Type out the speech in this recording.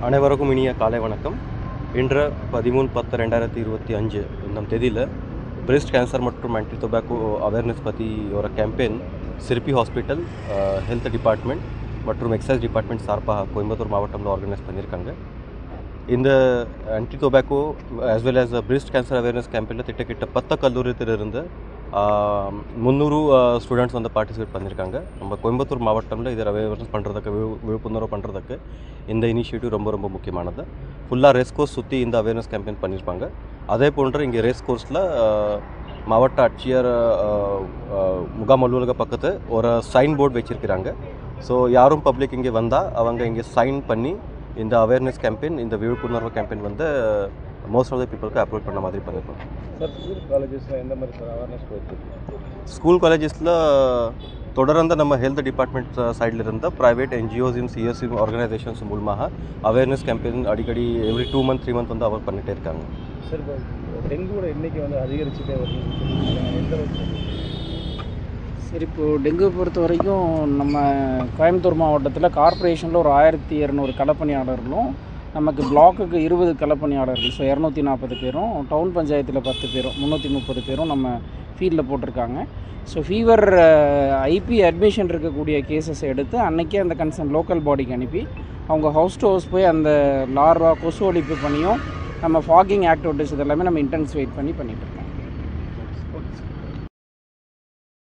அனைவருக்கும் இனிய காலை வணக்கம். இன்று 13/10/2025 இந்த தேதியில் பிரஸ்ட் கேன்சர் மற்றும் ஆன்டி டொபாக்கோ அவேர்னஸ் பற்றி ஒரு campaign Sirpi hospital, health department மற்றும் எக்ஸைஸ் டிபார்ட்மெண்ட் சார்பாக கோயம்புத்தூர் மாவட்டத்தில் ஆர்கனைஸ் பண்ணியிருக்காங்க. இந்த anti tobacco as well as breast cancer awareness கேம்பெயினில் கிட்டத்தட்ட 10 கல்லூரியிலிருந்து 300 ஸ்டூடெண்ட்ஸ் வந்து பார்ட்டிசிபேட் பண்ணியிருக்காங்க. நம்ம கோயம்புத்தூர் மாவட்டத்தில் இதை அவேர்னஸ் பண்ணுறதுக்கு, விழிப்புணர்வு பண்ணுறதுக்கு இந்த இனிஷியேட்டிவ் ரொம்ப முக்கியமானது. ஃபுல்லாக ரேஸ் கோர்ஸ் சுற்றி இந்த அவேர்னஸ் கேம்பெயின் பண்ணியிருப்பாங்க. அதே போன்று இங்கே ரேஸ் கோர்ஸில் மாவட்ட ஆட்சியர் முகாம் அலுவலக பக்கத்து ஒரு சைன் போர்டு வச்சுருக்கிறாங்க. ஸோ யாரும் பப்ளிக் இங்கே வந்தால் அவங்க இங்கே சைன் பண்ணி இந்த அவேர்னஸ் கேம்பெயின், இந்த விழிப்புணர்வு கேம்பெயின் வந்து மோஸ்ட் ஆஃப் த பீப்புளுக்கு அப்லோட் பண்ண மாதிரி பண்ணியிருக்கோம். சார், ஸ்கூல் காலேஜஸில் எந்த மாதிரி சார் அவேர்னஸ் போயிருக்கு? ஸ்கூல் காலேஜஸில் தொடர்ந்து நம்ம ஹெல்த் டிபார்ட்மெண்ட் சைடில் இருந்த ப்ரைவேட் என்ஜிஓஸ், சிஎஸ்சி ஆர்கனைசேஷன்ஸ் மூலமாக அவேர்னஸ் கேம்பெயின் அடிக்கடி எவ்ரி 2 month 3 month வந்து அவர் பண்ணிகிட்டே இருக்காங்க. சார், இப்போ டெங்குவோட எண்ணிக்கை வந்து அதிகரிச்சுட்டே வருது, எந்த அளவுக்கு? சரி, இப்போது டெங்கு பொறுத்த வரைக்கும் நம்ம கோயம்புத்தூர் மாவட்டத்தில் கார்ப்பரேஷனில் ஒரு 1200 களப்பணியாளர்களும், நமக்கு பிளாக்குக்கு 20 களப்பணியாளர்கள், ஸோ 240 பேரும், டவுன் பஞ்சாயத்தில் 10 பேரும், 330 பேரும் நம்ம ஃபீல்டில் போட்டிருக்காங்க. ஸோ ஃபீவர் ஐபி அட்மிஷன் இருக்கக்கூடிய கேசஸ் எடுத்து அன்றைக்கே அந்த கன்சர்ன் லோக்கல் பாடிக்கு அனுப்பி அவங்க ஹவுஸ் டு ஹவுஸ் போய் அந்த லார்வா கொசு ஒழிப்பு பண்ணியும் நம்ம ஃபாகிங் ஆக்டிவிட்டிஸ் இதெல்லாமே நம்ம இன்டென்சிஃபைட் பண்ணிகிட்ருக்கோம்.